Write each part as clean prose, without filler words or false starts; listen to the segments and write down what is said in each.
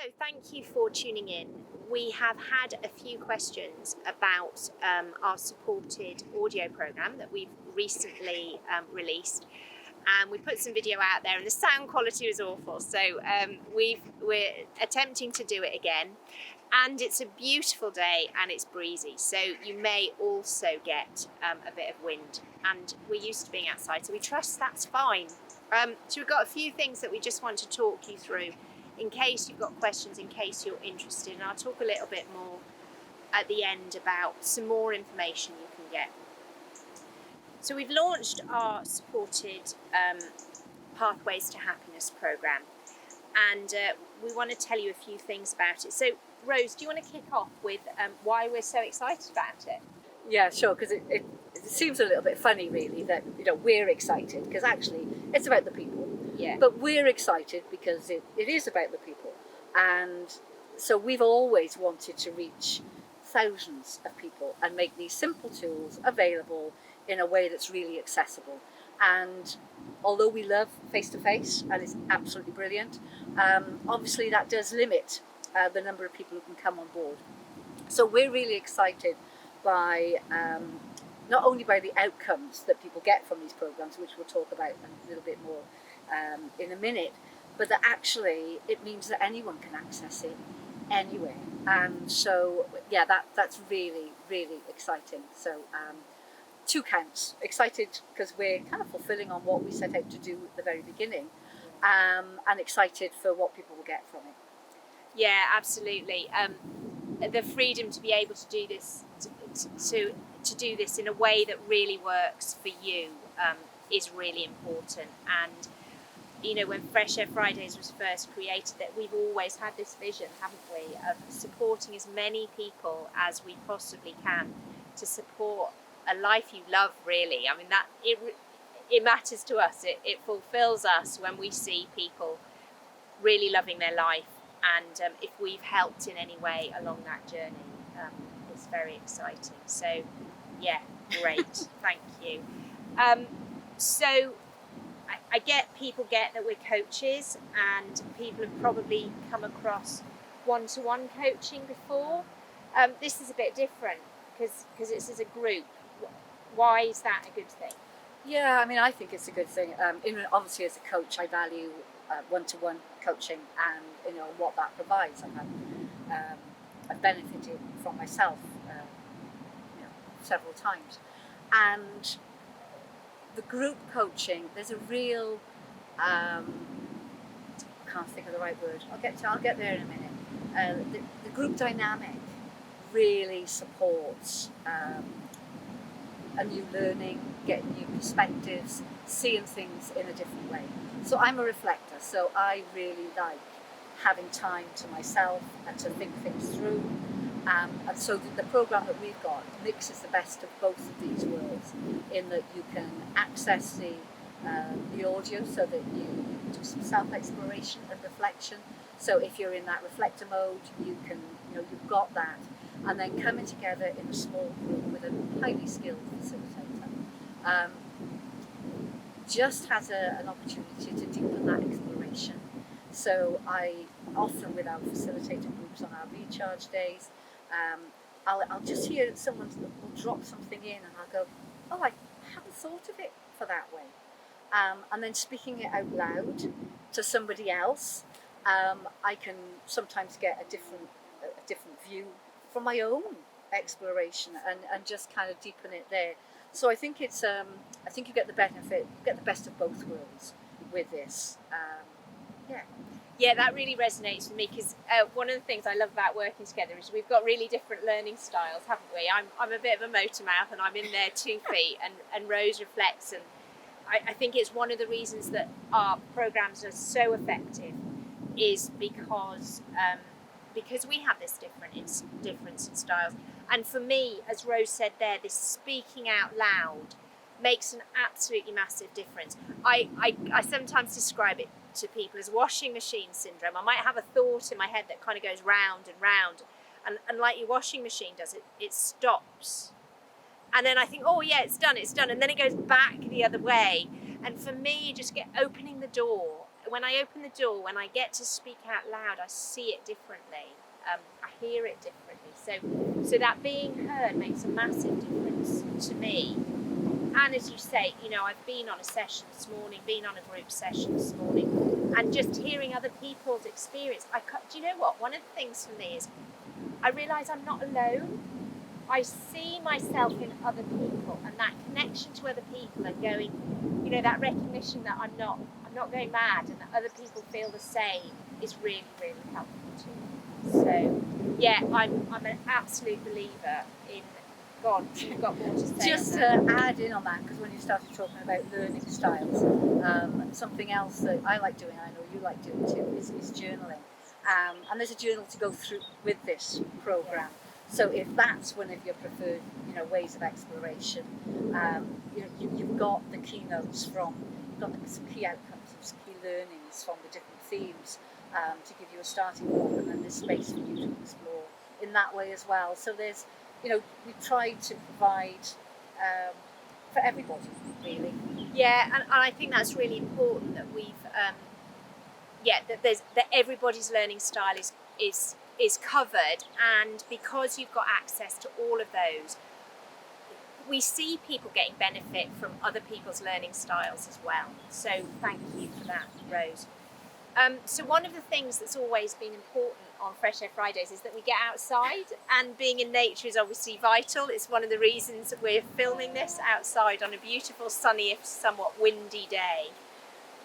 So, thank you for tuning in. We have had a few questions about our supported audio program that we've recently released, and we put some video out there, and the sound quality was awful. So, we're attempting to do it again, and it's a beautiful day and it's breezy. So, you may also get a bit of wind, and we're used to being outside, so we trust that's fine. So, we've got a few things that we just want to talk you through, in case you've got questions, in case you're interested, and I'll talk a little bit more at the end about some more information you can get. So we've launched our supported Pathways to Happiness program, and we want to tell you a few things about it. So Rose, do you want to kick off with why we're so excited about it? Yeah, sure, because it seems a little bit funny really that we're excited, because actually it's about the people. Yeah. But we're excited because it is about the people. And so we've always wanted to reach thousands of people and make these simple tools available in a way that's really accessible. And although we love face-to-face, and it's absolutely brilliant, obviously that does limit the number of people who can come on board. So we're really excited by not only by the outcomes that people get from these programs, which we'll talk about a little bit more in a minute, but that actually it means that anyone can access it anywhere. And so yeah, that's really, really exciting. So 2 counts: excited because we're kind of fulfilling on what we set out to do at the very beginning, and excited for what people will get from it. Yeah, absolutely. The freedom to be able to do this, to do this in a way that really works for you, is really important. And when Fresh Air Fridays was first created, that we've always had this vision, haven't we, of supporting as many people as we possibly can to support a life you love, really. I mean, that it matters to us. It fulfills us when we see people really loving their life, and if we've helped in any way along that journey, it's very exciting. So yeah, great. Thank you. So I people get that we're coaches, and people have probably come across one-to-one coaching before. This is a bit different because it's as a group. Why is that a good thing? Yeah, I mean, I think it's a good thing. Obviously, as a coach, I value one-to-one coaching and what that provides. I've benefited from myself, several times, and the group coaching. There's a real can't think of the right word. I'll get there in a minute. The group dynamic really supports a new learning, getting new perspectives, seeing things in a different way. So I'm a reflector, so I really like having time to myself and to think things through. And so the program that we've got mixes the best of both of these worlds, in that you can access the audio so that you do some self-exploration and reflection. So if you're in that reflector mode, you can, you've got that. And then coming together in a small group with a highly skilled facilitator just has an opportunity to deepen that exploration. So I often, with our facilitator groups on our recharge days, I'll just hear someone will drop something in, and I'll go, oh, I haven't thought of it for that way. And then speaking it out loud to somebody else, I can sometimes get a different view from my own exploration, and just kind of deepen it there. So I think it's I think you get the benefit, get the best of both worlds with this. Yeah, that really resonates with me, because one of the things I love about working together is we've got really different learning styles, haven't we? I'm a bit of a motor mouth, and I'm in there 2 feet, and Rose reflects, and I think it's one of the reasons that our programs are so effective is because we have this difference in styles. And for me, as Rose said there, this speaking out loud makes an absolutely massive difference. I sometimes describe it to people as washing machine syndrome. I might have a thought in my head that kind of goes round and round, and like your washing machine does, it stops. And then I think, oh yeah, it's done. And then it goes back the other way. And for me, just opening the door when I open the door, when I get to speak out loud, I see it differently. I hear it differently. So that being heard makes a massive difference to me. And as you say, you know, I've been on a session this morning, been on a group session this morning, and just hearing other people's experience. Do you know what? One of the things for me is I realise I'm not alone. I see myself in other people, and that connection to other people and going, you know, that recognition that I'm not going mad, and that other people feel the same is really, really helpful too. So, yeah, I'm an absolute believer in. God, you've got more to say. Just to add in on that, because when you started talking about learning styles, something else that I like doing, I know you like doing too, is journaling. And there's a journal to go through with this program. So if that's one of your preferred, you know, ways of exploration, you've got the keynotes you've got some key outcomes, some key learnings from the different themes to give you a starting point, and then there's space for you to explore in that way as well. So there's, you know, we try to provide for everybody, really. Yeah, and I think that's really important that we've, that everybody's learning style is covered, and because you've got access to all of those, we see people getting benefit from other people's learning styles as well. So thank you for that, Rose. So one of the things that's always been important on Fresh Air Fridays is that we get outside, and being in nature is obviously vital. It's one of the reasons that we're filming this outside on a beautiful, sunny, if somewhat windy day.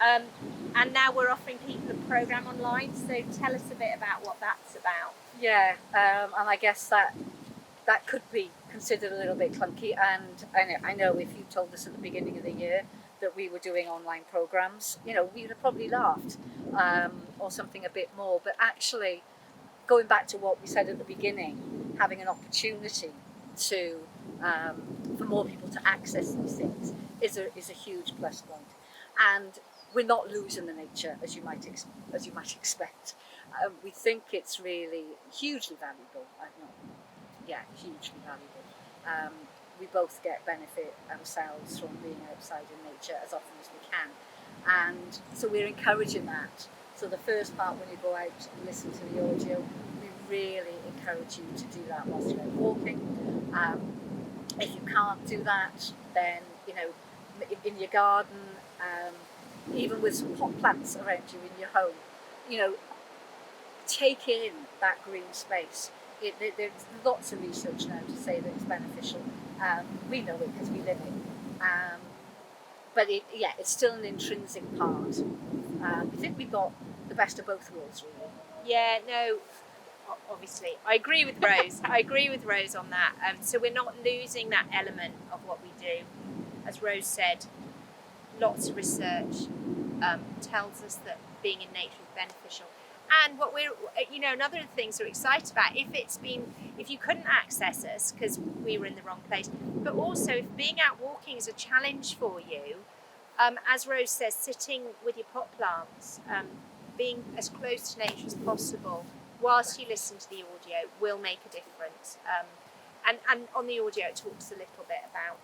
And now we're offering people a programme online, so tell us a bit about what that's about. Yeah, and I guess that could be considered a little bit clunky, and I know if you told us at the beginning of the year that we were doing online programs, you know, we would have probably laughed, or something a bit more. But actually, going back to what we said at the beginning, having an opportunity to for more people to access these things is a huge plus point. And we're not losing the nature as you might expect. We think it's really hugely valuable. Hugely valuable. We both get benefit ourselves from being outside in nature as often as we can, and so we're encouraging that. So the first part, when you go out and listen to the audio, we really encourage you to do that whilst you're out walking. If you can't do that, then, you know, in your garden, even with some pot plants around you in your home, you know, take in that green space. There's lots of research now to say that it's beneficial. We know it because we live it. But it's still an intrinsic part. We think we've got the best of both worlds, really. Yeah, no, obviously. I agree with Rose. I agree with Rose on that. So we're not losing that element of what we do. As Rose said, lots of research tells us that being in nature is beneficial. And what we're, you know, another of the things we're excited about, if you couldn't access us because we were in the wrong place, but also if being out walking is a challenge for you, as Rose says, sitting with your pot plants, being as close to nature as possible whilst you listen to the audio will make a difference. And on the audio it talks a little bit about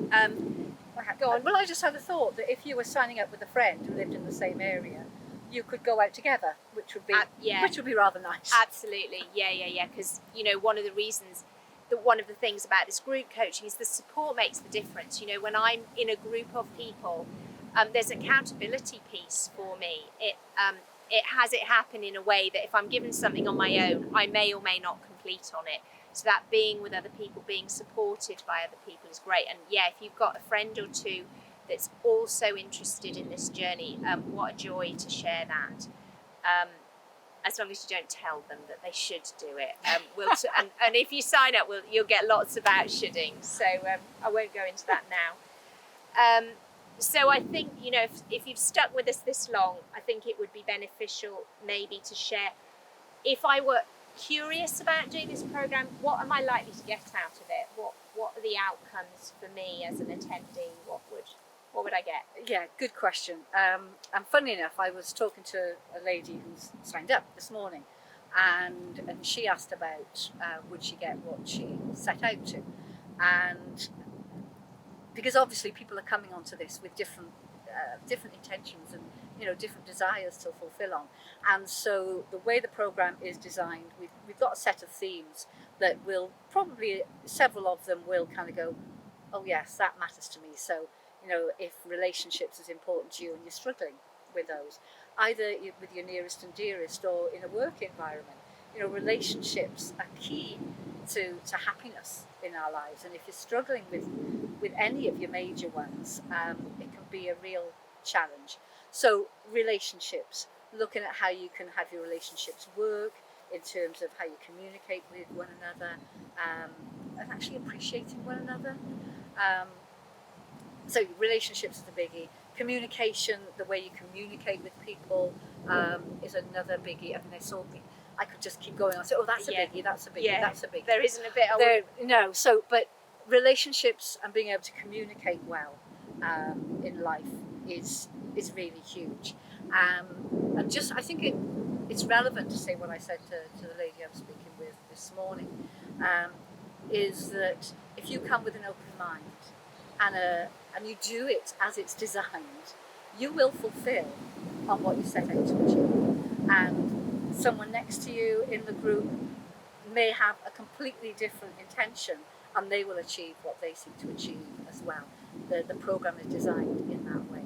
that. Go on. Well, I just had a thought that if you were signing up with a friend who lived in the same area, you could go out together, which would be rather nice. Absolutely, yeah. Because, you know, one of the things about this group coaching is the support makes the difference. You know, when I'm in a group of people, there's an accountability piece for me. It has it happen in a way that if I'm given something on my own, I may or may not complete on it. So that being with other people, being supported by other people is great. And yeah, if you've got a friend or two that's also interested in this journey, what a joy to share that. As long as you don't tell them that they should do it. And if you sign up, you'll get lots about shoulding. So I won't go into that now. So I think, you know, if you've stuck with us this long, I think it would be beneficial maybe to share. If I were curious about doing this program, what am I likely to get out of it? What are the outcomes for me as an attendee? What would I get? Yeah, good question. And funny enough, I was talking to a lady who's signed up this morning, and she asked about would she get what she set out to, and because obviously people are coming onto this with different intentions and different desires to fulfill on. And so the way the program is designed, we've got a set of themes that will probably, several of them will kind of go, oh yes, that matters to me. So, if relationships is important to you and you're struggling with those, either with your nearest and dearest or in a work environment, relationships are key to happiness in our lives. And if you're struggling with any of your major ones, it can be a real challenge. So relationships, looking at how you can have your relationships work in terms of how you communicate with one another, and actually appreciating one another. So relationships is a biggie. Communication, the way you communicate with people, is another biggie. I mean, I could just keep going on. So, that's a biggie. That's a biggie. That's a biggie. There isn't a bit. No. So, but relationships and being able to communicate well in life is really huge. And just, I think it's relevant to say what I said to the lady I'm speaking with this morning, is that if you come with an open mind and you do it as it's designed, you will fulfill on what you set out to achieve. And someone next to you in the group may have a completely different intention, and they will achieve what they seek to achieve as well. The program is designed in that way.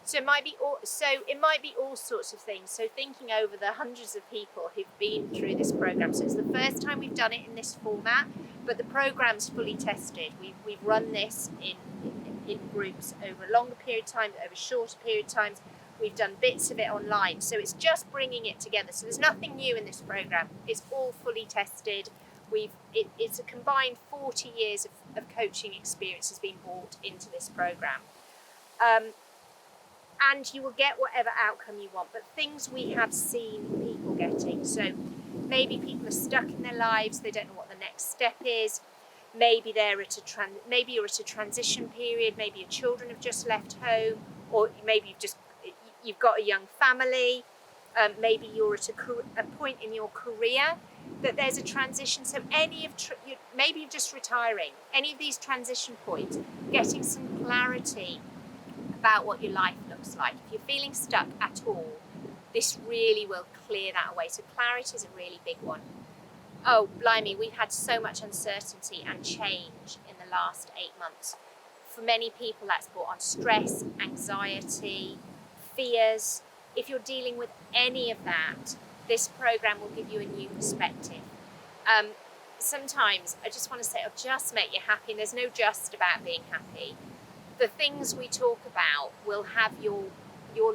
So it might be all sorts of things. So thinking over the hundreds of people who've been through this program. So it's the first time we've done it in this format, but the program's fully tested. We've run this in groups over a longer period of time, over shorter period of times. We've done bits of it online. So it's just bringing it together. So there's nothing new in this program. It's all fully tested. It's a combined 40 years of coaching experience has been brought into this program. And you will get whatever outcome you want, but things we have seen people getting. So maybe people are stuck in their lives, they don't know what the next step is. Maybe maybe you're at a transition period, maybe your children have just left home, or maybe you've got a young family. Maybe you're at a point in your career that there's a transition. So maybe you're just retiring. Any of these transition points, getting some clarity about what your life looks like. If you're feeling stuck at all, this really will clear that away. So clarity is a really big one. Oh, blimey, we've had so much uncertainty and change in the last 8 months. For many people, that's brought on stress, anxiety, fears. If you're dealing with any of that, this program will give you a new perspective. Sometimes I just want to say, it'll just make you happy, and there's no just about being happy. The things we talk about will have your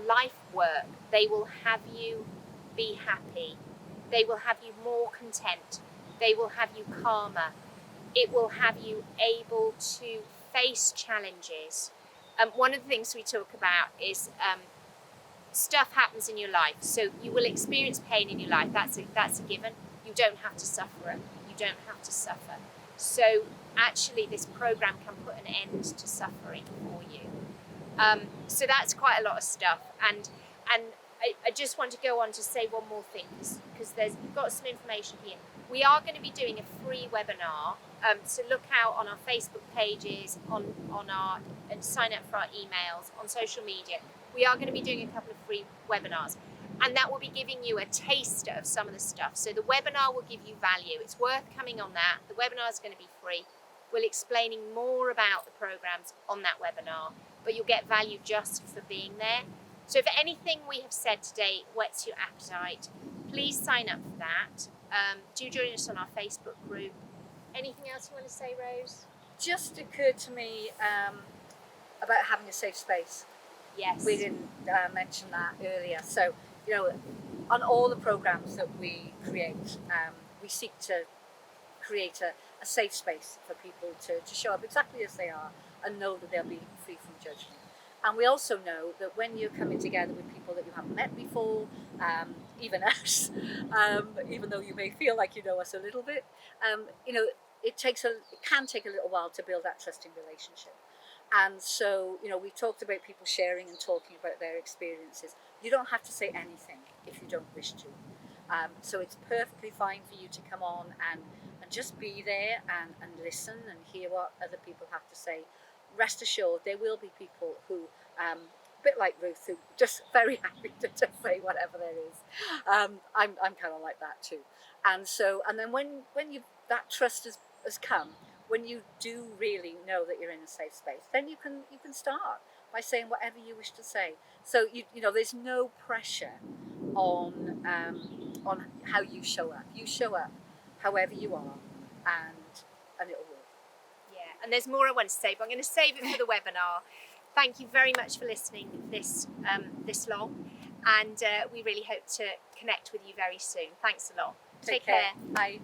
life work. They will have you be happy. They will have you more content. They will have you calmer. It will have you able to face challenges. One of the things we talk about is stuff happens in your life. So you will experience pain in your life. That's a given. You don't have to suffer it. You don't have to suffer. So actually this program can put an end to suffering for you. So that's quite a lot of stuff. And I just want to go on to say one more thing, because we've got some information here. We are going to be doing a free webinar. So look out on our Facebook pages, and sign up for our emails, on social media. We are going to be doing a couple of free webinars. And that will be giving you a taster of some of the stuff. So the webinar will give you value. It's worth coming on that. The webinar is going to be free. We'll be explaining more about the programs on that webinar, but you'll get value just for being there. So if anything we have said today whets your appetite, please sign up for that. Do join us on our Facebook group. Anything else you want to say, Rose? Just occurred to me about having a safe space. Yes. We didn't mention that earlier. So, on all the programs that we create, we seek to create a safe space for people to show up exactly as they are and know that they'll be free from judgment. And we also know that when you're coming together with people that you haven't met before, even us, even though you may feel like you know us a little bit, it can take a little while to build that trusting relationship. And so, we talked about people sharing and talking about their experiences. You don't have to say anything if you don't wish to. So it's perfectly fine for you to come on and just be there and listen and hear what other people have to say. Rest assured, there will be people who bit like Ruth, who just very happy to just say whatever there is. I'm kind of like that too. And so, and then when that trust has come, when you do really know that you're in a safe space, then you can start by saying whatever you wish to say. So you know, there's no pressure on how you show up. You show up however you are, and it'll work. Yeah, and there's more I want to say, but I'm going to save it for the webinar. Thank you very much for listening this long, and we really hope to connect with you very soon. Thanks a lot. Take care. Bye.